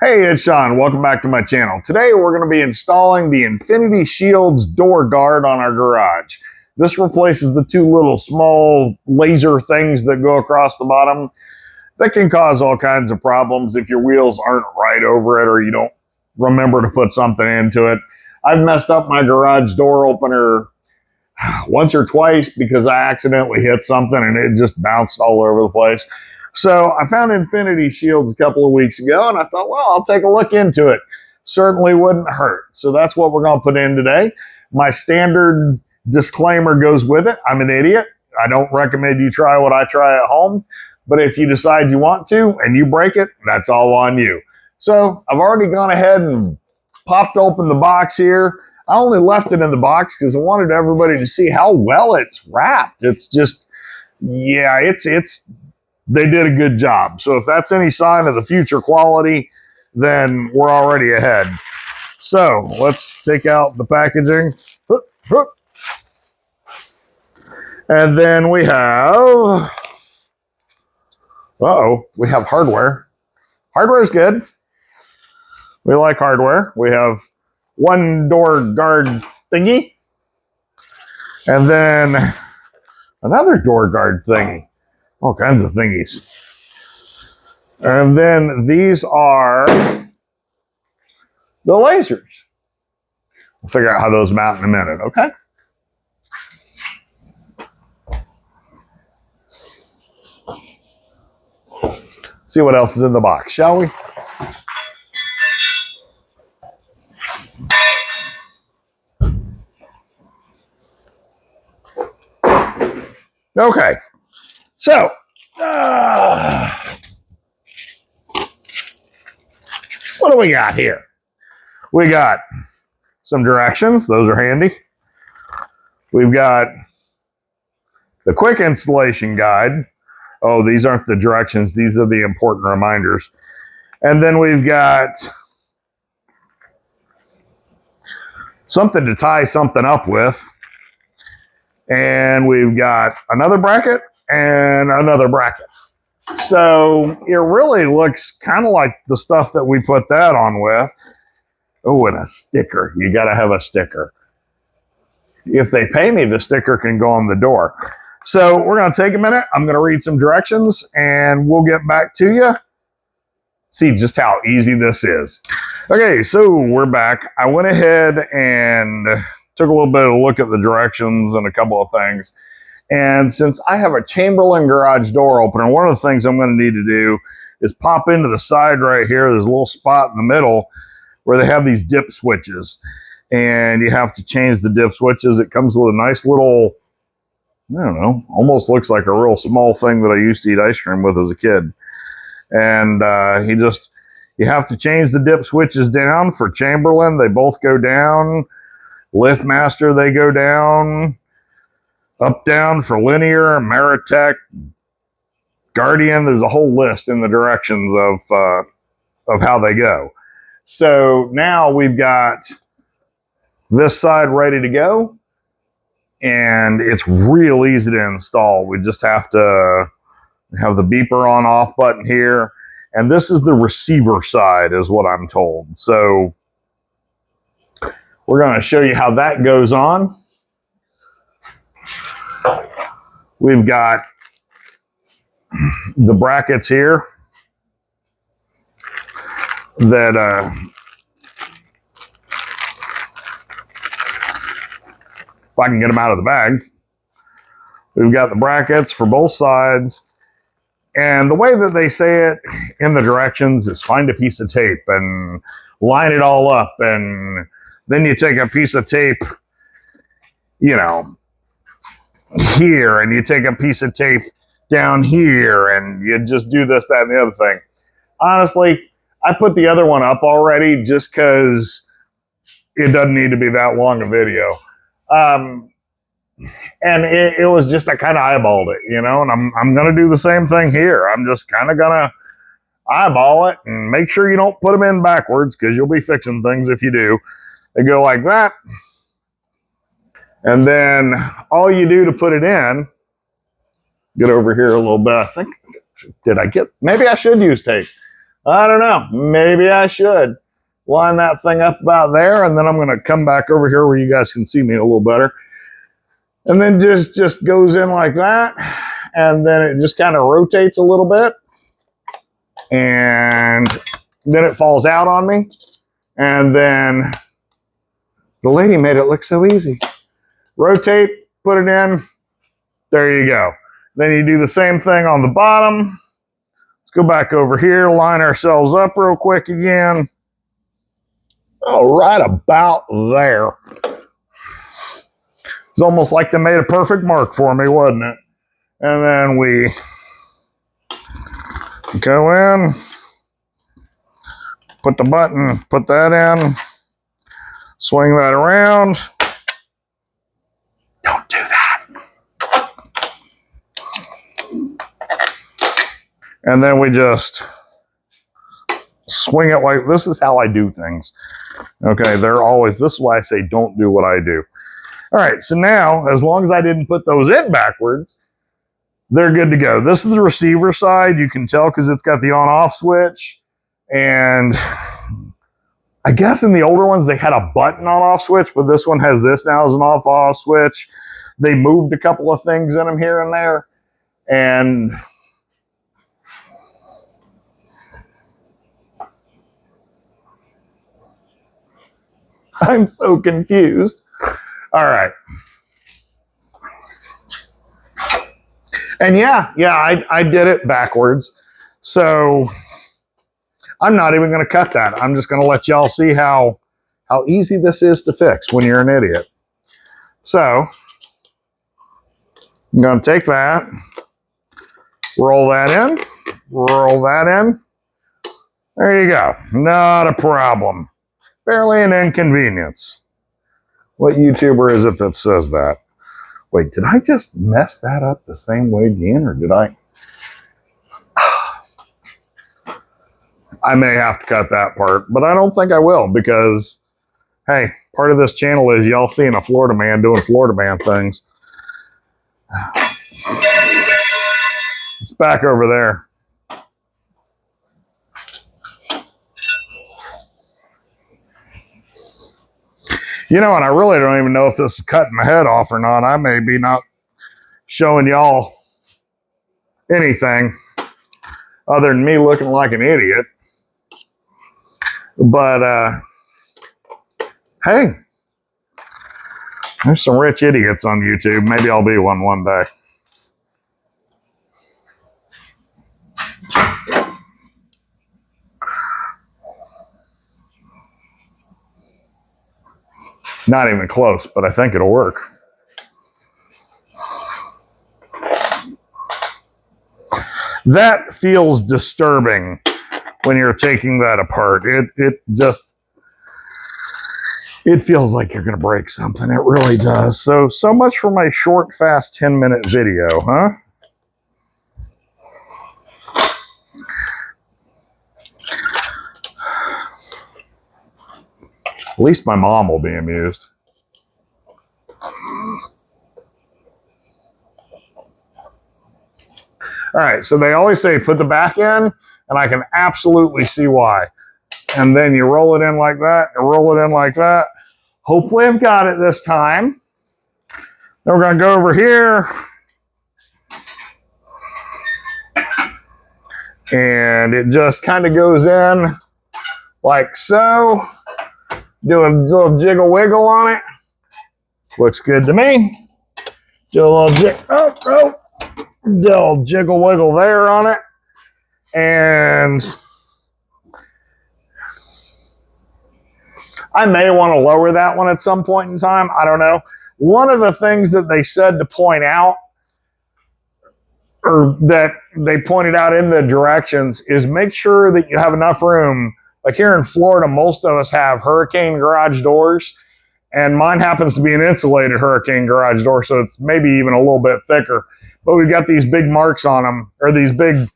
Hey, it's Sean. Welcome back to my channel. Today we're going to be installing the Infinity Shields door guard on our garage. This replaces the two little small laser things that go across the bottom that can cause all kinds of problems if your wheels aren't right over it or you don't remember to put something into it. I've messed up my garage door opener once or twice because I accidentally hit something and it just bounced all over the place. So I found Infinity Shields a couple of weeks ago and I thought, well, I'll take a look into it. Certainly wouldn't hurt. So that's what we're going to put in today. My standard disclaimer goes with it. I'm an idiot. I don't recommend you try what I try at home. But if you decide you want to and you break it, that's all on you. So I've already gone ahead and popped open the box here. I only left it in the box because I wanted everybody to see how well it's wrapped. It's just, yeah, they did a good job. So if that's any sign of the future quality, then we're already ahead. So let's take out the packaging. And then we have, we have hardware. Hardware is good. We like hardware. We have one door guard thingy. And then another door guard thingy. All kinds of thingies. And then these are the lasers. We'll figure out how those mount in a minute, okay? See what else is in the box, shall we? Okay, so what do we got here? We got some directions. Those are handy. We've got the quick installation guide. Oh, these aren't the directions. These are the important reminders. And then we've got something to tie something up with. And we've got another bracket and another bracket. So it really looks kind of like the stuff that we put that on with. Oh, and a sticker. You got to have a sticker. If they pay me, the sticker can go on the door. So we're going to take a minute. I'm going to read some directions and we'll get back to you. See just how easy this is. Okay, so we're back. I went ahead and took a little bit of a look at the directions and a couple of things. And since I have a Chamberlain garage door opener, one of the things I'm going to need to do is pop into the side right here. There's a little spot in the middle where they have these dip switches. And you have to change the dip switches. It comes with a nice little, I don't know, almost looks like a real small thing that I used to eat ice cream with as a kid. And you have to change the dip switches down. For Chamberlain, they both go down. LiftMaster, they go down. Up, down for Linear, Meritech, Guardian. There's a whole list in the directions of how they go. So now we've got this side ready to go. And it's real easy to install. We just have to have the beeper on off button here. And this is the receiver side is what I'm told. So we're going to show you how that goes on. We've got the brackets here that if I can get them out of the bag. We've got the brackets for both sides. And the way that they say it in the directions is find a piece of tape and line it all up. And then you take a piece of tape, you know, here, and you take a piece of tape down here, and you just do this, that, and the other thing. Honestly, I put the other one up already just because it doesn't need to be that long a video. And it was just, I kind of eyeballed it, you know, and I'm going to do the same thing here. I'm just kind of going to eyeball it and make sure you don't put them in backwards because you'll be fixing things if you do. They go like that. And then all you do to put it in, get over here a little bit. I think, maybe I should use tape. I don't know. Maybe I should line that thing up about there, and then I'm going to come back over here where you guys can see me a little better. And then just goes in like that, and then it just kind of rotates a little bit, and then it falls out on me, and then the lady made it look so easy. Rotate, put it in, there you go. Then you do the same thing on the bottom. Let's go back over here, line ourselves up real quick again. Oh, right about there. It's almost like they made a perfect mark for me, wasn't it? And then we go in, put the button, put that in, swing that around. Don't do that. And then we just swing it like, this is how I do things. Okay, this is why I say don't do what I do. All right, so now, as long as I didn't put those in backwards, they're good to go. This is the receiver side. You can tell because it's got the on-off switch. And I guess in the older ones, they had a button on-off switch, but this one has this now as an off-off switch. They moved a couple of things in them here and there. And I'm so confused. All right. And yeah, I did it backwards. So I'm not even going to cut that. I'm just going to let y'all see how easy this is to fix when you're an idiot. So I'm going to take that, roll that in, roll that in. There you go. Not a problem. Barely an inconvenience. What YouTuber is it that says that? Wait, did I just mess that up the same way again, or did I? I may have to cut that part, but I don't think I will because, hey, part of this channel is y'all seeing a Florida man doing Florida man things. It's back over there. You know, and I really don't even know if this is cutting the head off or not. I may be not showing y'all anything other than me looking like an idiot. But, hey, there's some rich idiots on YouTube. Maybe I'll be one day. Not even close, but I think it'll work. That feels disturbing when you're taking that apart. It feels like you're going to break something. It really does. So much for my short, fast 10-minute video, huh? At least my mom will be amused. All right, so they always say put the back in, and I can absolutely see why. And then you roll it in like that, and roll it in like that. Hopefully I've got it this time. Then we're going to go over here. And it just kind of goes in like so. Do a little jiggle wiggle on it. Looks good to me. Do a little jiggle wiggle there on it. And I may want to lower that one at some point in time. I don't know. One of the things that they said to point out, or that they pointed out in the directions, is make sure that you have enough room. Like here in Florida, most of us have hurricane garage doors, and mine happens to be an insulated hurricane garage door, so it's maybe even a little bit thicker. But we've got these big marks on them, or these big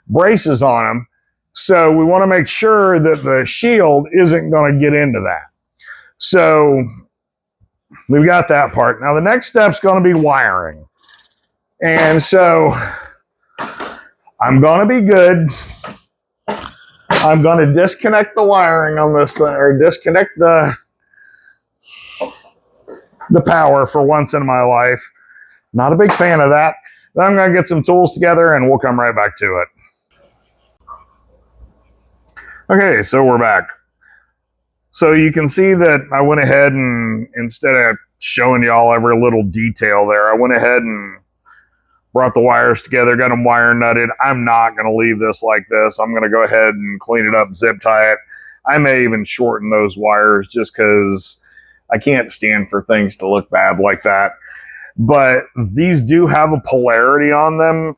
braces on them. So we want to make sure that the shield isn't going to get into that. So we've got that part. Now the next step's going to be wiring. And so I'm going to be good I'm going to disconnect the wiring on this thing, or disconnect the power for once in my life. Not a big fan of that. Then I'm going to get some tools together and we'll come right back to it. Okay, so we're back. So you can see that I went ahead and, instead of showing y'all every little detail there, I went ahead and brought the wires together, got them wire nutted. I'm not going to leave this like this. I'm going to go ahead and clean it up, zip tie it. I may even shorten those wires just because I can't stand for things to look bad like that. But these do have a polarity on them.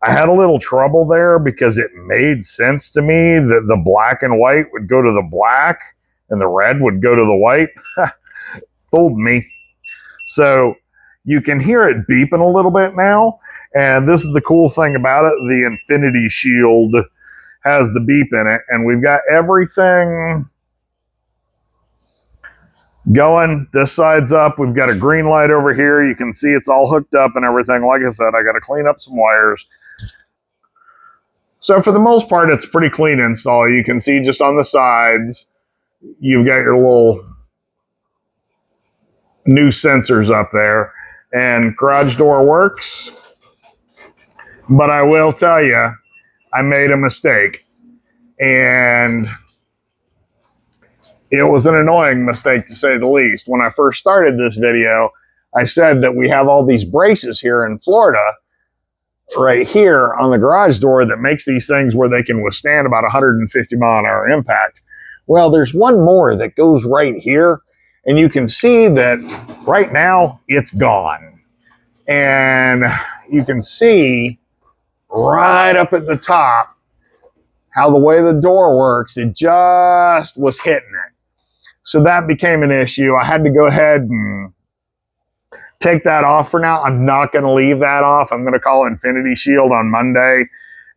I had a little trouble there because it made sense to me that the black and white would go to the black and the red would go to the white. Fooled me. So you can hear it beeping a little bit now. And this is the cool thing about it. The Infinity Shield has the beep in it. And we've got everything going. This side's up. We've got a green light over here. You can see it's all hooked up and everything. Like I said, I got to clean up some wires. So for the most part, it's a pretty clean install. You can see just on the sides, you've got your little new sensors up there. And garage door works. But I will tell you, I made a mistake. And it was an annoying mistake, to say the least. When I first started this video, I said that we have all these braces here in Florida, right here on the garage door, that makes these things where they can withstand about 150 mile an hour impact. Well, there's one more that goes right here, and you can see that right now it's gone. And you can see right up at the top how the way the door works, it just was hitting it. So that became an issue. I had to go ahead and take that off for now. I'm not going to leave that off. I'm going to call Infinity Shield on Monday,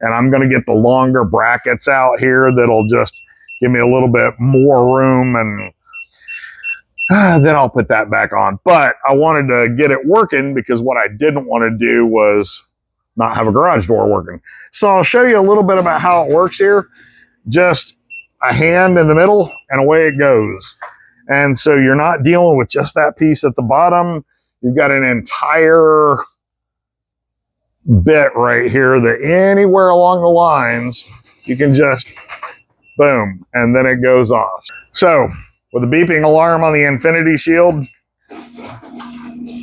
and I'm going to get the longer brackets out here that'll just give me a little bit more room, and then I'll put that back on. But I wanted to get it working because what I didn't want to do was not have a garage door working. So I'll show you a little bit about how it works here. Just a hand in the middle and away it goes. And so you're not dealing with just that piece at the bottom. You've got an entire bit right here that anywhere along the lines, you can just boom, and then it goes off. So with a beeping alarm on the Infinity Shield,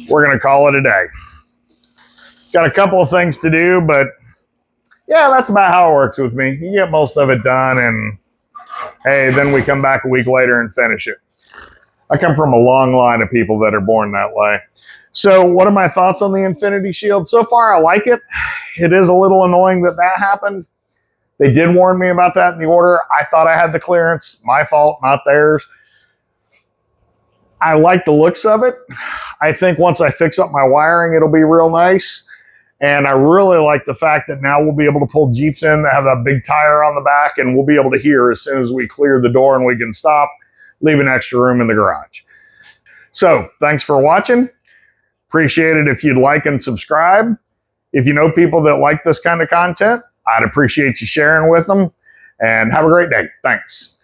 we're going to call it a day. Got a couple of things to do, but yeah, that's about how it works with me. You get most of it done, and hey, then we come back a week later and finish it. I come from a long line of people that are born that way. So what are my thoughts on the Infinity Shield? So far, I like it. It is a little annoying that that happened. They did warn me about that in the order. I thought I had the clearance. My fault, not theirs. I like the looks of it. I think once I fix up my wiring, it'll be real nice. And I really like the fact that now we'll be able to pull Jeeps in that have that big tire on the back, and we'll be able to hear as soon as we clear the door and we can stop, leaving extra room in the garage. So thanks for watching. Appreciate it if you'd like and subscribe. If you know people that like this kind of content, I'd appreciate you sharing with them. And have a great day. Thanks.